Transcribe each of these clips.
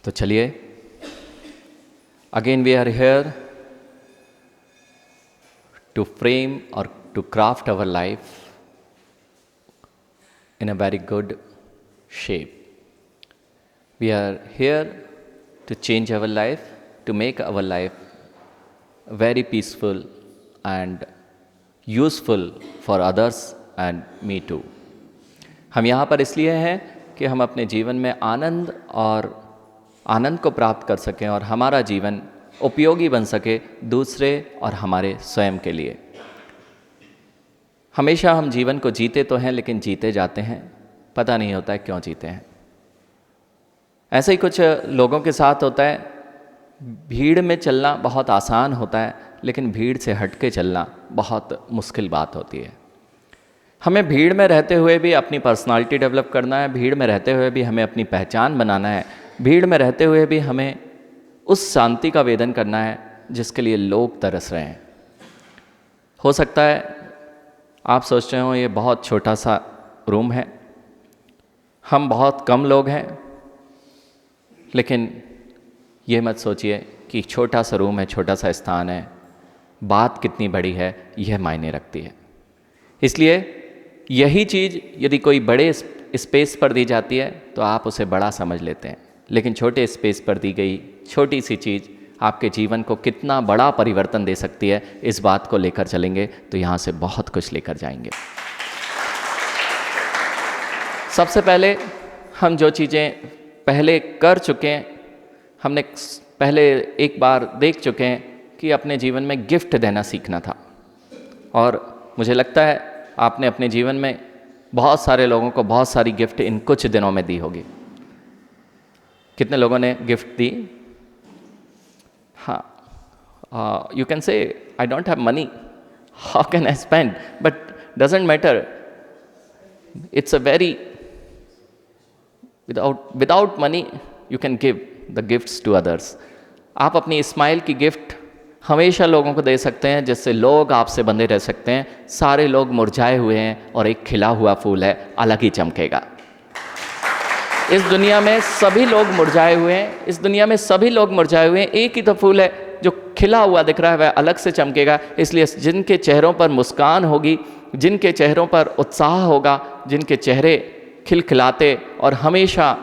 तो चलिए, again we are here to frame और to craft our life in a very good shape. We are here to change our life, to make our life very peaceful and useful for others and me too. हम यहाँ पर इसलिए हैं कि हम अपने जीवन में आनंद को प्राप्त कर सकें और हमारा जीवन उपयोगी बन सके दूसरे और हमारे स्वयं के लिए। हमेशा हम जीवन को जीते तो हैं, लेकिन जीते जाते हैं, पता नहीं होता है क्यों जीते हैं। ऐसे ही कुछ लोगों के साथ होता है, भीड़ में चलना बहुत आसान होता है, लेकिन भीड़ से हट के चलना बहुत मुश्किल बात होती है। हमें भीड़ में रहते हुए भी अपनी पर्सनालिटी डेवलप करना है, भीड़ में रहते हुए भी हमें अपनी पहचान बनाना है, भीड़ में रहते हुए भी हमें उस शांति का वेदन करना है जिसके लिए लोग तरस रहे हैं। हो सकता है आप सोच रहे हो ये बहुत छोटा सा रूम है, हम बहुत कम लोग हैं, लेकिन ये मत सोचिए कि छोटा सा रूम है, छोटा सा स्थान है, बात कितनी बड़ी है यह मायने रखती है। इसलिए यही चीज़ यदि कोई बड़े स्पेस पर दी जाती है तो आप उसे बड़ा समझ लेते हैं, लेकिन छोटे स्पेस पर दी गई छोटी सी चीज़ आपके जीवन को कितना बड़ा परिवर्तन दे सकती है, इस बात को लेकर चलेंगे तो यहाँ से बहुत कुछ लेकर जाएंगे। सबसे पहले हम जो चीज़ें पहले कर चुके हैं, हमने पहले एक बार देख चुके हैं कि अपने जीवन में गिफ्ट देना सीखना था। और मुझे लगता है आपने अपने जीवन में बहुत सारे लोगों को बहुत सारी गिफ्ट इन कुछ दिनों में दी होगी। कितने लोगों ने गिफ्ट दी? हाँ, you can say I don't have money, how can I spend? But doesn't matter. It's a very without money you can give the gifts to others. आप अपनी स्माइल की गिफ्ट हमेशा लोगों को दे सकते हैं, जिससे लोग आपसे बंधे रह सकते हैं। सारे लोग मुरझाए हुए हैं और एक खिला हुआ फूल है, अलग ही चमकेगा। इस दुनिया में सभी लोग मुरझाए हुए हैं, इस दुनिया में सभी लोग मुरझाए हुए हैं, एक ही तो फूल है जो खिला हुआ दिख रहा है, वह अलग से चमकेगा। इसलिए जिनके चेहरों पर मुस्कान होगी, जिनके चेहरों पर उत्साह होगा, जिनके चेहरे खिलखिलाते और हमेशा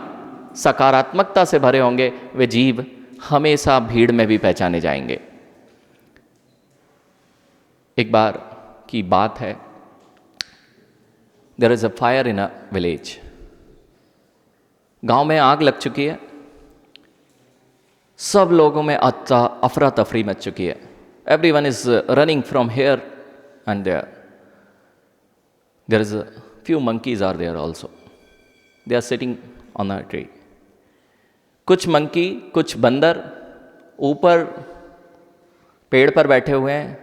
सकारात्मकता से भरे होंगे, वे जीव हमेशा भीड़ में भी पहचाने जाएंगे। एक बार की बात है, there is a fire in a village. गांव में आग लग चुकी है, सब लोगों में अफरा तफरी मच चुकी है। Everyone is running from here and there. There is a few monkeys are there also, they are sitting on a tree. कुछ मंकी, कुछ बंदर ऊपर पेड़ पर बैठे हुए हैं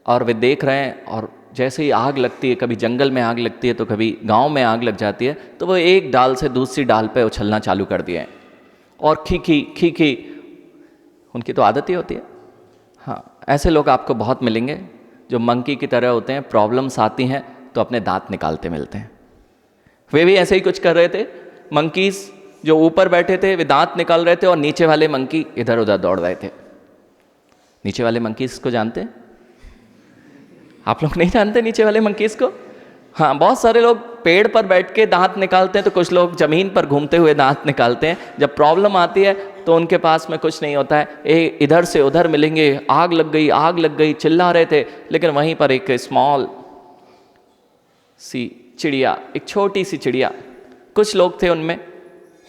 और वे देख रहे हैं, और जैसे ही आग लगती है, कभी जंगल में आग लगती है तो कभी गांव में आग लग जाती है, तो वो एक डाल से दूसरी डाल पे उछलना चालू कर दिए हैं और खी उनकी तो आदत ही होती है। हाँ, ऐसे लोग आपको बहुत मिलेंगे जो मंकी की तरह होते हैं, प्रॉब्लम्स आती हैं तो अपने दांत निकालते मिलते हैं। वे भी ऐसे ही कुछ कर रहे थे। मंकीज जो ऊपर बैठे थे वे दांत निकाल रहे थे और नीचे वाले मंकी इधर उधर दौड़ रहे थे। नीचे वाले मंकीज को जानते हैं आप लोग? नहीं जानते नीचे वाले मंकीज को? हाँ, बहुत सारे लोग पेड़ पर बैठ के दांत निकालते हैं, तो कुछ लोग जमीन पर घूमते हुए दांत निकालते हैं। जब प्रॉब्लम आती है तो उनके पास में कुछ नहीं होता है, इधर से उधर मिलेंगे, आग लग गई चिल्ला रहे थे, लेकिन वहीं पर एक स्मॉल सी चिड़िया, एक छोटी सी चिड़िया, कुछ लोग थे उनमें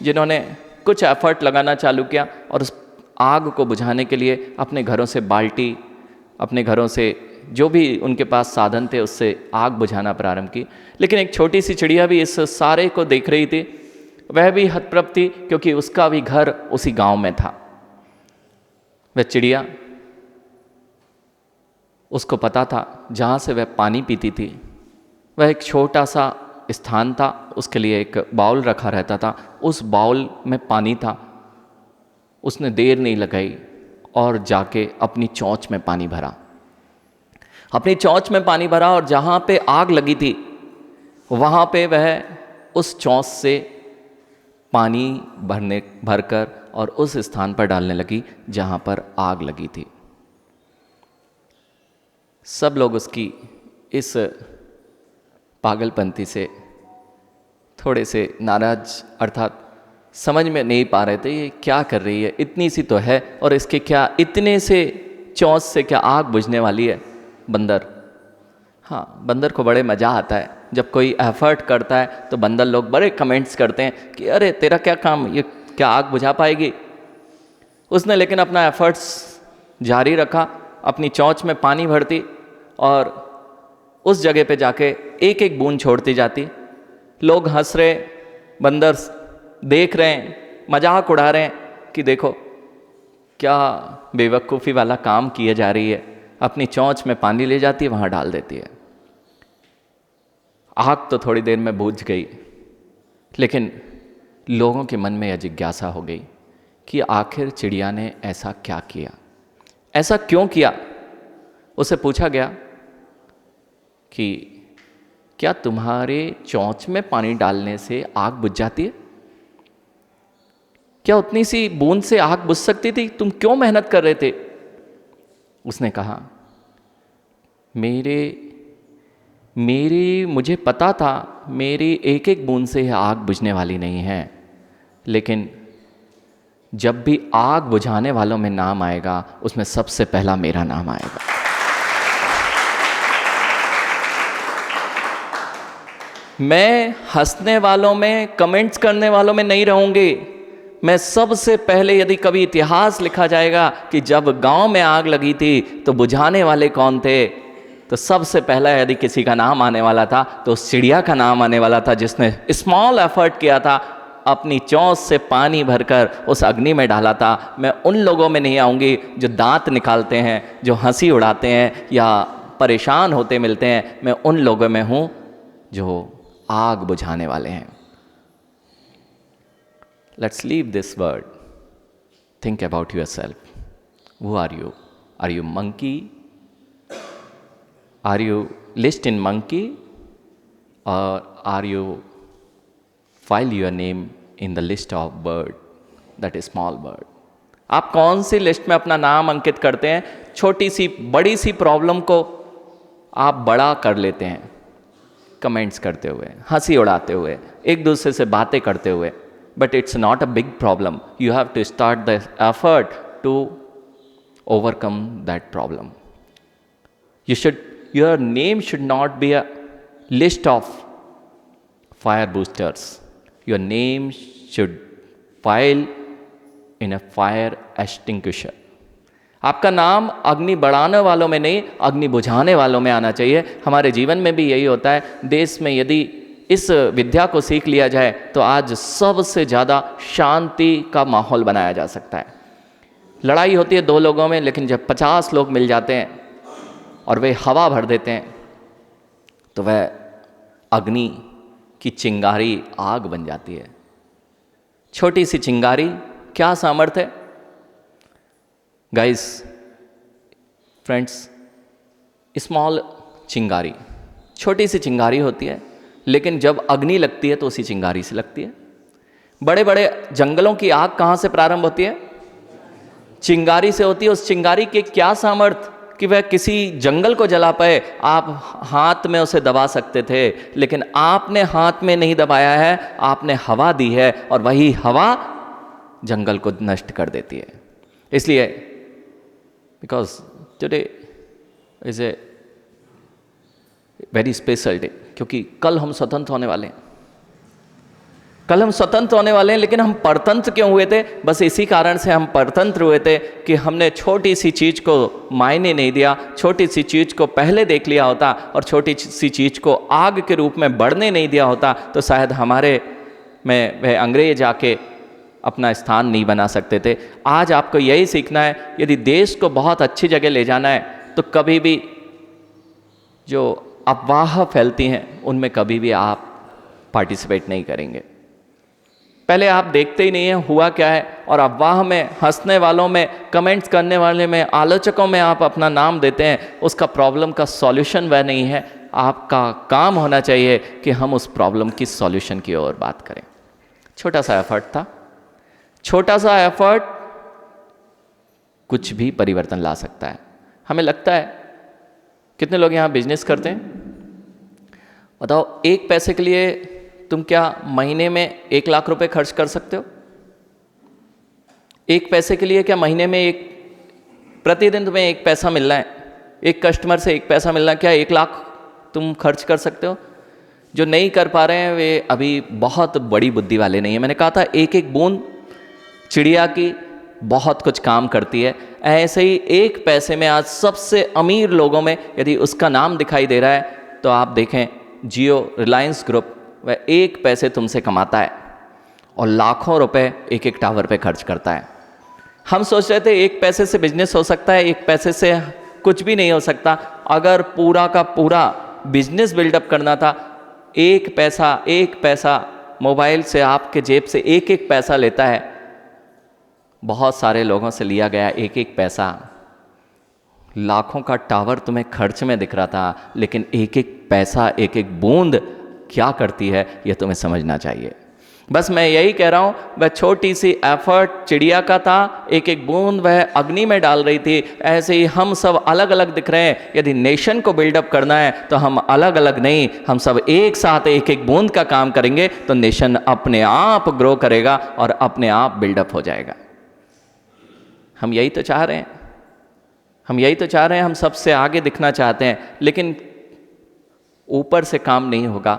जिन्होंने कुछ एफर्ट लगाना चालू किया और उस आग को बुझाने के लिए अपने घरों से बाल्टी, अपने घरों से जो भी उनके पास साधन थे उससे आग बुझाना प्रारंभ की। लेकिन एक छोटी सी चिड़िया भी इस सारे को देख रही थी, वह भी हतप्रभ थी, क्योंकि उसका भी घर उसी गांव में था। वह चिड़िया, उसको पता था जहाँ से वह पानी पीती थी वह एक छोटा सा स्थान था, उसके लिए एक बाउल रखा रहता था, उस बाउल में पानी था। उसने देर नहीं लगाई और जाके अपनी चोंच में पानी भरा, और जहाँ पे आग लगी थी वहाँ पे वह उस चोंच से पानी भरकर और उस स्थान पर डालने लगी जहाँ पर आग लगी थी। सब लोग उसकी इस पागलपंती से थोड़े से नाराज, अर्थात समझ में नहीं पा रहे थे ये क्या कर रही है, इतनी सी तो है और इसके क्या इतने से चौंच से क्या आग बुझने वाली है। बंदर, हाँ, बंदर को बड़े मज़ा आता है जब कोई एफर्ट करता है तो बंदर लोग बड़े कमेंट्स करते हैं कि अरे तेरा क्या काम, ये क्या आग बुझा पाएगी। उसने लेकिन अपना एफर्ट्स जारी रखा, अपनी चोंच में पानी भरती और उस जगह पे जाके एक एक बूंद छोड़ती जाती। लोग हंस रहे, बंदर देख रहे हैं, मजाक उड़ा रहे हैं कि देखो क्या बेवकूफ़ी वाला काम किए जा रही है। अपनी चोंच में पानी ले जाती है, वहाँ डाल देती है। आग तो थोड़ी देर में बुझ गई, लेकिन लोगों के मन में यह जिज्ञासा हो गई कि आखिर चिड़िया ने ऐसा क्या किया, ऐसा क्यों किया। उसे पूछा गया कि क्या तुम्हारे चोंच में पानी डालने से आग बुझ जाती है? क्या उतनी सी बूंद से आग बुझ सकती थी? तुम क्यों मेहनत कर रहे थे? उसने कहा, मुझे पता था मेरी एक एक बूंद से आग बुझने वाली नहीं है, लेकिन जब भी आग बुझाने वालों में नाम आएगा उसमें सबसे पहला मेरा नाम आएगा। मैं हंसने वालों में, कमेंट्स करने वालों में नहीं रहूंगी। मैं सबसे पहले, यदि कभी इतिहास लिखा जाएगा कि जब गांव में आग लगी थी तो बुझाने वाले कौन थे, तो सबसे पहला यदि किसी का नाम आने वाला था तो उस चिड़िया का नाम आने वाला था जिसने स्मॉल एफर्ट किया था, अपनी चोंच से पानी भरकर उस अग्नि में डाला था। मैं उन लोगों में नहीं आऊँगी जो दांत निकालते हैं, जो हंसी उड़ाते हैं या परेशान होते मिलते हैं। मैं उन लोगों में हूँ जो आग बुझाने वाले हैं। Let's leave this word. Think about yourself. Who are you? Are you monkey? Are you list in monkey? Or are you file your name in the list of bird, that is small bird? आप कौन सी list में अपना नाम अंकित करते हैं? छोटी सी बड़ी सी problem को आप बड़ा कर लेते हैं, कमेंट्स करते हुए, हंसी उड़ाते हुए, एक दूसरे से बातें करते हुए। But it's not a big problem. You have to start the effort to overcome that problem. Your name should not be a list of fire boosters. Your name should file in a fire extinguisher. आपका नाम अग्नि बढ़ाने वालों में नहीं, अग्नि बुझाने वालों में आना चाहिए। हमारे जीवन में भी यही होता है। देश में यदि इस विद्या को सीख लिया जाए तो आज सबसे ज़्यादा शांति का माहौल बनाया जा सकता है। लड़ाई होती है दो लोगों में, लेकिन जब 50 लोग मिल जाते हैं और वे हवा भर देते हैं तो वह अग्नि की चिंगारी आग बन जाती है। छोटी सी चिंगारी क्या सामर्थ्य है गाइस, फ्रेंड्स। स्मॉल चिंगारी, छोटी सी चिंगारी होती है, लेकिन जब अग्नि लगती है तो उसी चिंगारी से लगती है। बड़े बड़े जंगलों की आग कहाँ से प्रारंभ होती है? चिंगारी से होती है। उस चिंगारी के क्या सामर्थ्य कि वह किसी जंगल को जला पाए। आप हाथ में उसे दबा सकते थे, लेकिन आपने हाथ में नहीं दबाया है, आपने हवा दी है, और वही हवा जंगल को नष्ट कर देती है। इसलिए because today is a very special day, क्योंकि कल हम स्वतंत्र होने वाले हैं। कल हम स्वतंत्र होने वाले हैं, लेकिन हम परतंत्र क्यों हुए थे? बस इसी कारण से हम परतंत्र हुए थे कि हमने छोटी सी चीज़ को मायने नहीं दिया, छोटी सी चीज़ को पहले देख लिया होता और छोटी सी चीज़ को आग के रूप में बढ़ने नहीं दिया होता, तो शायद हमारे में वह अंग्रेज आके अपना स्थान नहीं बना सकते थे। आज आपको यही सीखना है, यदि देश को बहुत अच्छी जगह ले जाना है तो कभी भी जो अफवाह फैलती हैं उनमें कभी भी आप पार्टिसिपेट नहीं करेंगे। पहले आप देखते ही नहीं हैं हुआ क्या है, और अफवाह में, हंसने वालों में, कमेंट्स करने वाले में, आलोचकों में आप अपना नाम देते हैं। उसका प्रॉब्लम का सॉल्यूशन वह नहीं है। आपका काम होना चाहिए कि हम उस प्रॉब्लम की सॉल्यूशन की ओर बात करें। छोटा सा एफर्ट था, छोटा सा एफर्ट कुछ भी परिवर्तन ला सकता है। हमें लगता है, कितने लोग यहाँ बिजनेस करते हैं? बताओ, एक पैसे के लिए तुम क्या महीने में 1 लाख रुपए खर्च कर सकते हो? एक पैसे के लिए क्या महीने में प्रतिदिन तुम्हें 1 पैसा मिलना है, एक कस्टमर से 1 पैसा मिलना, क्या 1 लाख तुम खर्च कर सकते हो? जो नहीं कर पा रहे हैं वे अभी बहुत बड़ी बुद्धि वाले नहीं है। मैंने कहा था एक एक बूंद चिड़िया की बहुत कुछ काम करती है। ऐसे ही 1 पैसे में आज सबसे अमीर लोगों में यदि उसका नाम दिखाई दे रहा है तो आप देखें, जियो, रिलायंस ग्रुप, वह 1 पैसे तुमसे कमाता है और लाखों रुपए एक एक टावर पे खर्च करता है। हम सोच रहे थे 1 पैसे से बिजनेस हो सकता है, 1 पैसे से कुछ भी नहीं हो सकता। अगर पूरा का पूरा बिजनेस बिल्डअप करना था, 1 पैसा मोबाइल से आपके जेब से 1 पैसा लेता है। बहुत सारे लोगों से लिया गया 1 पैसा। लाखों का टावर तुम्हें खर्च में दिख रहा था, लेकिन 1 पैसा, एक बूंद क्या करती है यह तुम्हें समझना चाहिए। बस मैं यही कह रहा हूं, वह छोटी सी एफर्ट चिड़िया का था, एक बूंद वह अग्नि में डाल रही थी। ऐसे ही हम सब अलग अलग दिख रहे हैं। यदि नेशन को बिल्डअप करना है तो हम अलग अलग नहीं, हम सब एक साथ एक बूंद का काम करेंगे तो नेशन अपने आप ग्रो करेगा और अपने आप बिल्डअप हो जाएगा। हम यही तो चाह रहे हैं, हम सबसे आगे दिखना चाहते हैं, लेकिन ऊपर से काम नहीं होगा,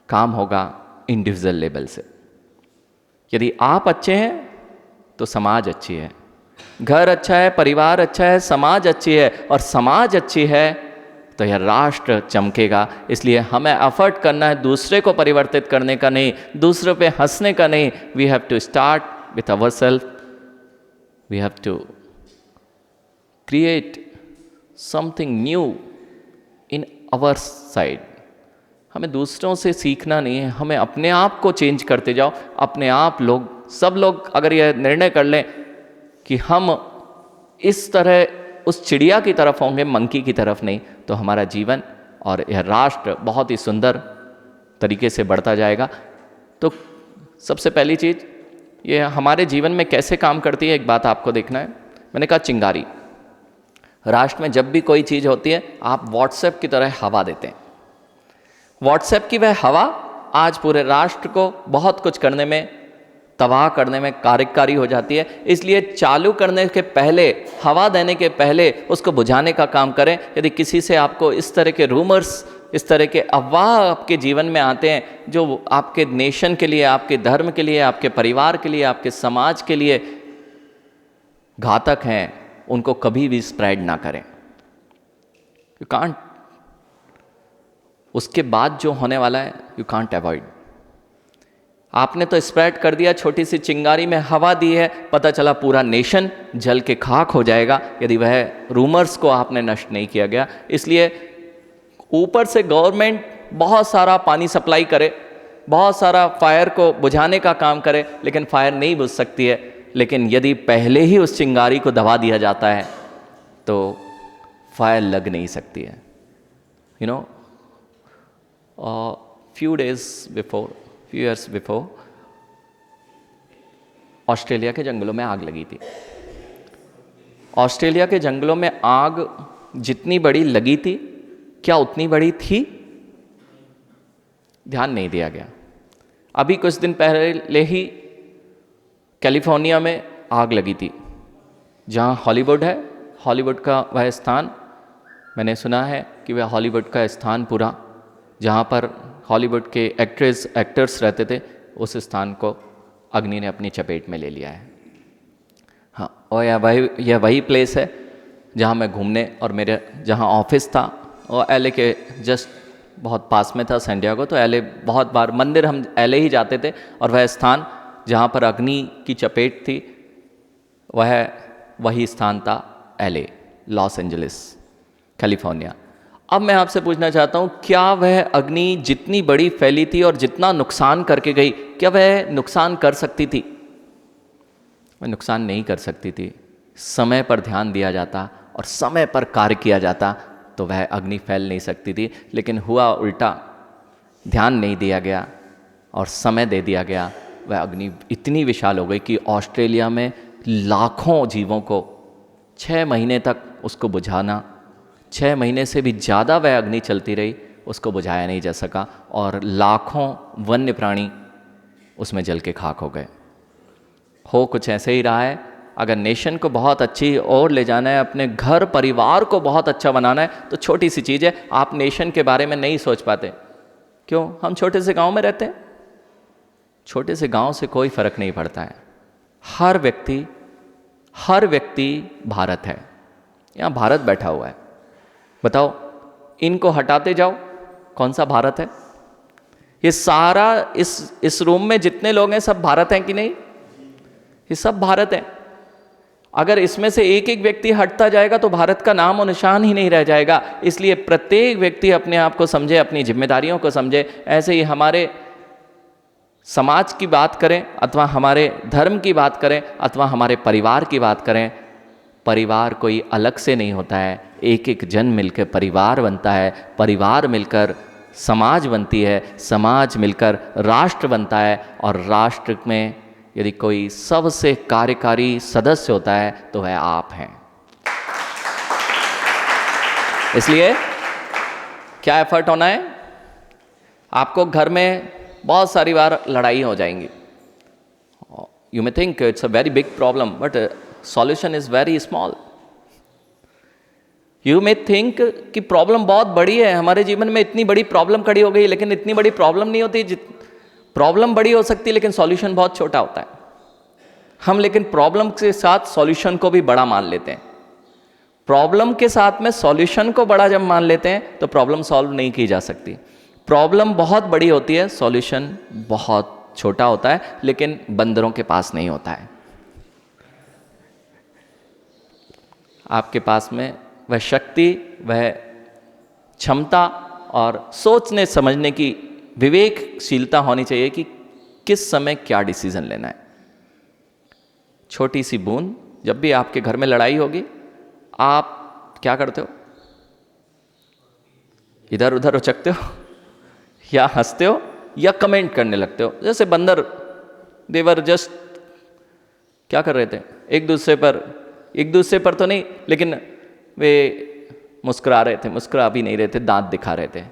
काम होगा इंडिविजुअल लेवल से। यदि आप अच्छे हैं तो समाज अच्छी है, घर अच्छा है, परिवार अच्छा है, समाज अच्छी है, और समाज अच्छी है तो यह राष्ट्र चमकेगा। इसलिए हमें एफर्ट करना है दूसरे को परिवर्तित करने का नहीं, दूसरों पे हंसने का नहीं। We have to start with our self, we have to create something new in our side. हमें दूसरों से सीखना नहीं है, हमें अपने आप को चेंज करते जाओ। अपने आप सब लोग अगर यह निर्णय कर लें कि हम इस तरह उस चिड़िया की तरफ होंगे, मंकी की तरफ नहीं, तो हमारा जीवन और यह राष्ट्र बहुत ही सुंदर तरीके से बढ़ता जाएगा। तो सबसे पहली चीज़ ये हमारे जीवन में कैसे काम करती है, एक बात आपको देखना है। मैंने कहा चिंगारी, राष्ट्र में जब भी कोई चीज़ होती है आप व्हाट्सएप की तरह हवा देते हैं। व्हाट्सएप की वह हवा आज पूरे राष्ट्र को बहुत कुछ करने में, तबाह करने में कार्यकारी हो जाती है। इसलिए चालू करने के पहले, हवा देने के पहले उसको बुझाने का काम करें। यदि किसी से आपको इस तरह के रूमर्स, इस तरह के अफवाह आपके जीवन में आते हैं जो आपके नेशन के लिए, आपके धर्म के लिए, आपके परिवार के लिए, आपके समाज के लिए घातक हैं, उनको कभी भी स्प्रेड ना करें। यू कांट, उसके बाद जो होने वाला है यू कांट अवॉइड। आपने तो स्प्रेड कर दिया, छोटी सी चिंगारी में हवा दी है, पता चला पूरा नेशन जल के खाक हो जाएगा यदि वह रूमर्स को आपने नष्ट नहीं किया गया। इसलिए ऊपर से गवर्नमेंट बहुत सारा पानी सप्लाई करे, बहुत सारा फायर को बुझाने का काम करे, लेकिन फायर नहीं बुझ सकती है। लेकिन यदि पहले ही उस चिंगारी को दबा दिया जाता है तो फायर लग नहीं सकती है। You know, few years before Australia के जंगलों में आग लगी थी। ऑस्ट्रेलिया के जंगलों में आग जितनी बड़ी लगी थी, क्या उतनी बड़ी थी? ध्यान नहीं दिया गया। अभी कुछ दिन पहले ही कैलिफोर्निया में आग लगी थी, जहां हॉलीवुड है। हॉलीवुड का वह स्थान, मैंने सुना है कि वह हॉलीवुड का स्थान पूरा, जहाँ पर हॉलीवुड के एक्टर्स रहते थे, उस स्थान को अग्नि ने अपनी चपेट में ले लिया है। हाँ, और यह वही प्लेस है जहाँ मैं घूमने, और मेरे जहाँ ऑफिस था और एलए के जस्ट बहुत पास में था, सैंडियागो। तो एलए बहुत बार मंदिर हम एलए ही जाते थे, और वह स्थान जहाँ पर अग्नि की चपेट थी वही स्थान था एलए, लॉस एंजलिस, कैलिफोर्निया। अब मैं आपसे पूछना चाहता हूँ, क्या वह अग्नि जितनी बड़ी फैली थी और जितना नुकसान करके गई, क्या वह नुकसान कर सकती थी? वह नुकसान नहीं कर सकती थी। समय पर ध्यान दिया जाता और समय पर कार्य किया जाता तो वह अग्नि फैल नहीं सकती थी। लेकिन हुआ उल्टा, ध्यान नहीं दिया गया और समय दे दिया गया, वह अग्नि इतनी विशाल हो गई कि ऑस्ट्रेलिया में लाखों जीवों को 6 महीने तक उसको बुझाना, 6 महीने से भी ज़्यादा वह अग्नि चलती रही, उसको बुझाया नहीं जा सका और लाखों वन्य प्राणी उसमें जल के खाक हो गए। हो कुछ ऐसे ही रहा है। अगर नेशन को बहुत अच्छी ओर ले जाना है, अपने घर परिवार को बहुत अच्छा बनाना है, तो छोटी सी चीज़ है, आप नेशन के बारे में नहीं सोच पाते। क्यों? हम छोटे से गांव में रहते हैं। छोटे से गांव से कोई फर्क नहीं पड़ता है। हर व्यक्ति भारत है। यहाँ भारत बैठा हुआ है। बताओ, इनको हटाते जाओ, कौन सा भारत है? ये सारा इस रूम में जितने लोग हैं सब भारत हैं कि नहीं? ये सब भारत हैं। अगर इसमें से एक एक व्यक्ति हटता जाएगा तो भारत का नाम और निशान ही नहीं रह जाएगा। इसलिए प्रत्येक व्यक्ति अपने आप को समझे, अपनी जिम्मेदारियों को समझे। ऐसे ही हमारे समाज की बात करें अथवा हमारे धर्म की बात करें अथवा हमारे परिवार की बात करें, परिवार कोई अलग से नहीं होता है। एक एक जन मिलकर परिवार बनता है, परिवार मिलकर समाज बनती है, समाज मिलकर राष्ट्र बनता है, और राष्ट्र में यदि कोई सबसे कार्यकारी सदस्य होता है तो वह आप हैं। इसलिए क्या एफर्ट होना है? आपको घर में बहुत सारी बार लड़ाई हो जाएंगी। You may think it's a very big problem, but solution is very small. You may think कि प्रॉब्लम बहुत बड़ी है, हमारे जीवन में इतनी बड़ी प्रॉब्लम खड़ी हो गई, लेकिन इतनी बड़ी प्रॉब्लम नहीं होती। प्रॉब्लम बड़ी हो सकती है लेकिन सॉल्यूशन बहुत छोटा होता है। हम लेकिन प्रॉब्लम के साथ सॉल्यूशन को भी बड़ा मान लेते हैं। प्रॉब्लम के साथ में सॉल्यूशन को बड़ा जब मान लेते हैं तो प्रॉब्लम सॉल्व नहीं की जा सकती। प्रॉब्लम बहुत बड़ी होती है, सॉल्यूशन बहुत छोटा होता है, लेकिन बंदरों के पास नहीं होता है। आपके पास में वह शक्ति, वह क्षमता और सोचने समझने की विवेकशीलता होनी चाहिए कि किस समय क्या डिसीजन लेना है। छोटी सी बूंद, जब भी आपके घर में लड़ाई होगी, आप क्या करते हो? इधर उधर उचकते हो या हंसते हो या कमेंट करने लगते हो। जैसे बंदर, देवर जस्ट क्या कर रहे थे? एक दूसरे पर तो नहीं, लेकिन वे मुस्कुरा रहे थे, मुस्कुरा भी नहीं रहे थे, दांत दिखा रहे थे।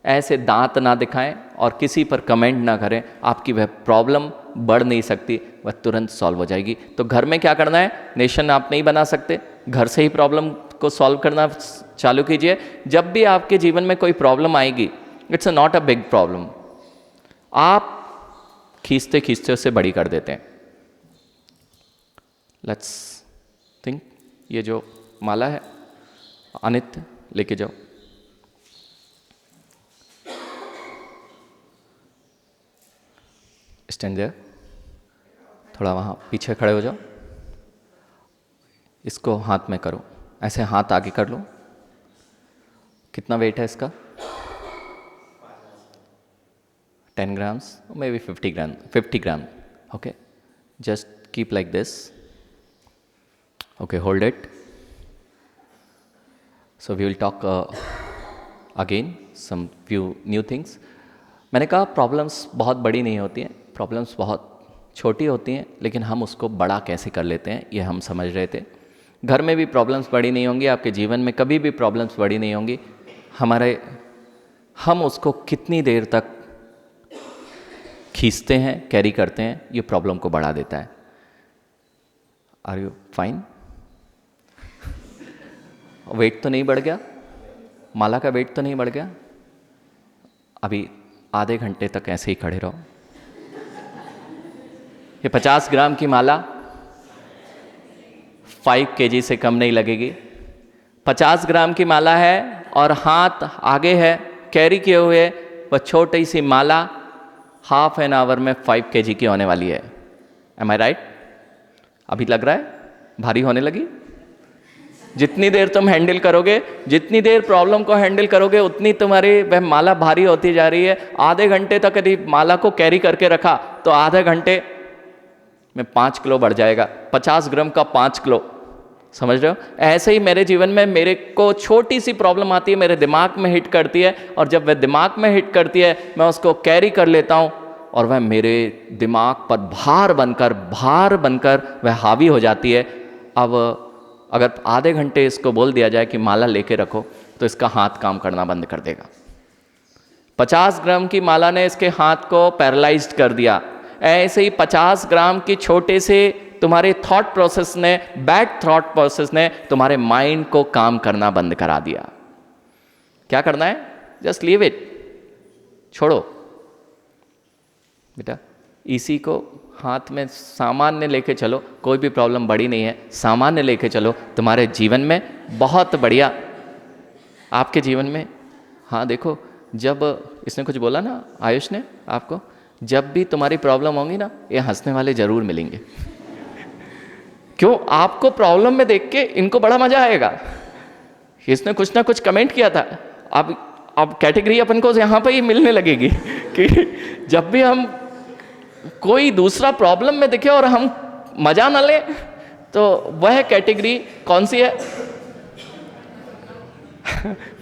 ऐसे दांत ना दिखाएं और किसी पर कमेंट ना करें, आपकी वह प्रॉब्लम बढ़ नहीं सकती, वह तुरंत सॉल्व हो जाएगी। तो घर में क्या करना है? नेशन आप नहीं बना सकते, घर से ही प्रॉब्लम को सॉल्व करना चालू कीजिए। जब भी आपके जीवन में कोई प्रॉब्लम आएगी, it's not a big problem, आप खींचते खींचते उसे बड़ी कर देते हैं। लेट्स थिंक, ये जो माला है, अनित्य लेके जाओ। स्टैंड देयर, थोड़ा वहाँ पीछे खड़े हो जाओ। इसको हाथ में करो, ऐसे हाथ आगे कर लो। कितना वेट है इसका? 10 grams, maybe 50 gram. Okay, just keep like this. Okay, hold it. So we will talk again some few new things. मैंने कहा प्रॉब्लम्स बहुत बड़ी नहीं होती हैं, प्रॉब्लम्स बहुत छोटी होती हैं, लेकिन हम उसको बड़ा कैसे कर लेते हैं ये हम समझ रहे थे। घर में भी प्रॉब्लम्स बड़ी नहीं होंगी, आपके जीवन में कभी भी प्रॉब्लम्स बड़ी नहीं होंगी। हम उसको कितनी देर तक खींचते हैं, कैरी करते हैं, ये प्रॉब्लम को बढ़ा देता है। Are you fine? वेट तो नहीं बढ़ गया? माला का वेट तो नहीं बढ़ गया? अभी आधे घंटे तक ऐसे ही खड़े रहो। ये 50 ग्राम की माला 5 kg से कम नहीं लगेगी। 50 ग्राम की माला है और हाथ आगे है कैरी किए हुए, वह छोटी सी माला हाफ एन आवर में 5 kg की होने वाली है। एम आई राइट? अभी लग रहा है भारी होने लगी? जितनी देर तुम हैंडल करोगे, जितनी देर प्रॉब्लम को हैंडल करोगे, उतनी तुम्हारी वह माला भारी होती जा रही है। आधे घंटे तक यदि माला को कैरी करके रखा तो आधे घंटे में 5 किलो बढ़ जाएगा। 50 ग्राम का 5 किलो, समझ रहे हो? ऐसे ही मेरे जीवन में मेरे को छोटी सी प्रॉब्लम आती है, मेरे दिमाग में हिट करती है, और जब वह दिमाग में हिट करती है मैं उसको कैरी कर लेता हूँ और वह मेरे दिमाग पर भार बनकर वह हावी हो जाती है। अब अगर आधे घंटे इसको बोल दिया जाए कि माला लेके रखो, तो इसका हाथ काम करना बंद कर देगा। 50 ग्राम की माला ने इसके हाथ को पैरालाइज्ड कर दिया। ऐसे ही 50 ग्राम की छोटे से तुम्हारे थॉट प्रोसेस ने, बैड थॉट प्रोसेस ने तुम्हारे माइंड को काम करना बंद करा दिया। क्या करना है? जस्ट लीव इट, छोड़ो बेटा। इसी को हाथ में सामान्य लेके चलो, कोई भी प्रॉब्लम बड़ी नहीं है, सामान्य लेके चलो, तुम्हारे जीवन में बहुत बढ़िया, आपके जीवन में। हाँ देखो, जब इसने कुछ बोला ना, आयुष ने आपको, जब भी तुम्हारी प्रॉब्लम होगी ना, ये हंसने वाले जरूर मिलेंगे। क्यों? आपको प्रॉब्लम में देख के इनको बड़ा मजा आएगा। इसने कुछ ना कुछ कमेंट किया था। अब कैटेगरी अपन को यहाँ पे ही मिलने लगेगी कि जब भी हम कोई दूसरा प्रॉब्लम में दिखे और हम मजा ना लें, तो वह कैटेगरी कौन सी है?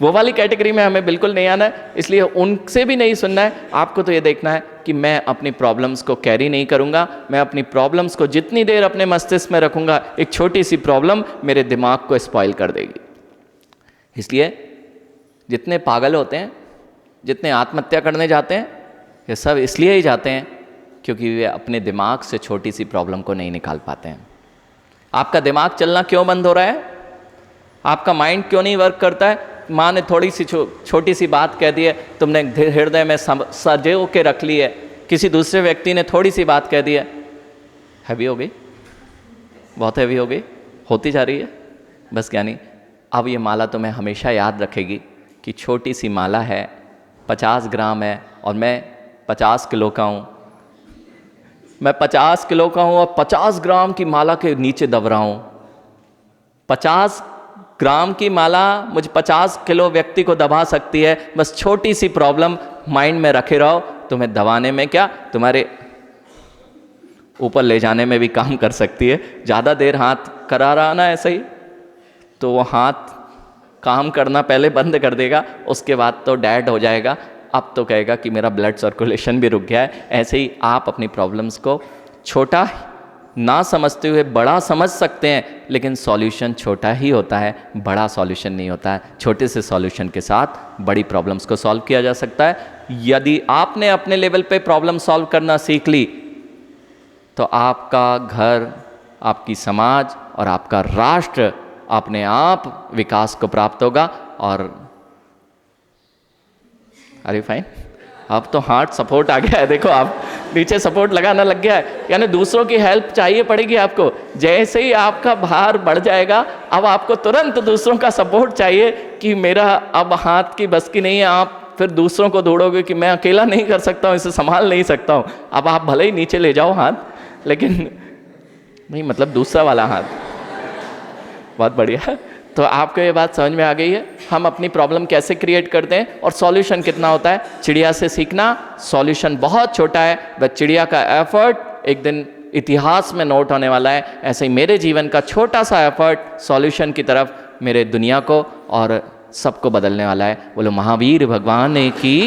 वो वाली कैटेगरी में हमें बिल्कुल नहीं आना है। इसलिए उनसे भी नहीं सुनना है। आपको तो ये देखना है कि मैं अपनी प्रॉब्लम्स को कैरी नहीं करूंगा। मैं अपनी प्रॉब्लम्स को जितनी देर अपने मस्तिष्क में रखूंगा, एक छोटी सी प्रॉब्लम मेरे दिमाग को स्पॉइल कर देगी। इसलिए जितने पागल होते हैं, जितने आत्महत्या करने जाते हैं, ये सब इसलिए ही जाते हैं क्योंकि वे अपने दिमाग से छोटी सी प्रॉब्लम को नहीं निकाल पाते हैं। आपका दिमाग चलना क्यों बंद हो रहा है? आपका माइंड क्यों नहीं वर्क करता है? माँ ने थोड़ी सी छोटी सी बात कह दी है, तुमने हृदय में सजो के रख ली है। किसी दूसरे व्यक्ति ने थोड़ी सी बात कह दी है, हैवी हो गई, बहुत हैवी हो गई, होती जा रही है। बस ज्ञानी, अब ये माला तुम्हें हमेशा याद रखेगी कि छोटी सी माला है, 50 ग्राम है, और मैं 50 किलो का हूँ। मैं 50 किलो का हूँ और 50 ग्राम की माला के नीचे दब रहा हूँ। 50 ग्राम की माला मुझे 50 किलो व्यक्ति को दबा सकती है। बस छोटी सी प्रॉब्लम माइंड में रखे रहो, तुम्हें दबाने में क्या, तुम्हारे ऊपर ले जाने में भी काम कर सकती है। ज़्यादा देर हाथ करा रहा ना ऐसे ही, तो वो हाथ काम करना पहले बंद कर देगा, उसके बाद तो डेड हो जाएगा। अब तो कहेगा कि मेरा ब्लड सर्कुलेशन भी रुक गया है। ऐसे ही आप अपनी प्रॉब्लम्स को छोटा ना समझते हुए बड़ा समझ सकते हैं, लेकिन सॉल्यूशन छोटा ही होता है, बड़ा सॉल्यूशन नहीं होता है। छोटे से सॉल्यूशन के साथ बड़ी प्रॉब्लम्स को सॉल्व किया जा सकता है। यदि आपने अपने लेवल पे प्रॉब्लम सॉल्व करना सीख ली, तो आपका घर, आपकी समाज और आपका राष्ट्र अपने आप विकास को प्राप्त होगा। और अरे फाइन, अब तो हार्ट सपोर्ट आ गया है। देखो, आप नीचे सपोर्ट लगाना लग गया है, यानी दूसरों की हेल्प चाहिए पड़ेगी आपको। जैसे ही आपका भार बढ़ जाएगा, अब आपको तुरंत दूसरों का सपोर्ट चाहिए कि मेरा अब हाथ की बस की नहीं है। आप फिर दूसरों को दौड़ोगे कि मैं अकेला नहीं कर सकता हूँ, इसे संभाल नहीं सकता हूँ। अब आप भले ही नीचे ले जाओ हाथ, लेकिन नहीं, मतलब दूसरा वाला हाथ। बहुत बढ़िया। तो आपको ये बात समझ में आ गई है, हम अपनी प्रॉब्लम कैसे क्रिएट करते हैं और सॉल्यूशन कितना होता है। चिड़िया से सीखना, सॉल्यूशन बहुत छोटा है, बस चिड़िया का एफर्ट एक दिन इतिहास में नोट होने वाला है। ऐसे ही मेरे जीवन का छोटा सा एफर्ट सॉल्यूशन की तरफ मेरे दुनिया को और सबको बदलने वाला है। बोलो महावीर भगवान की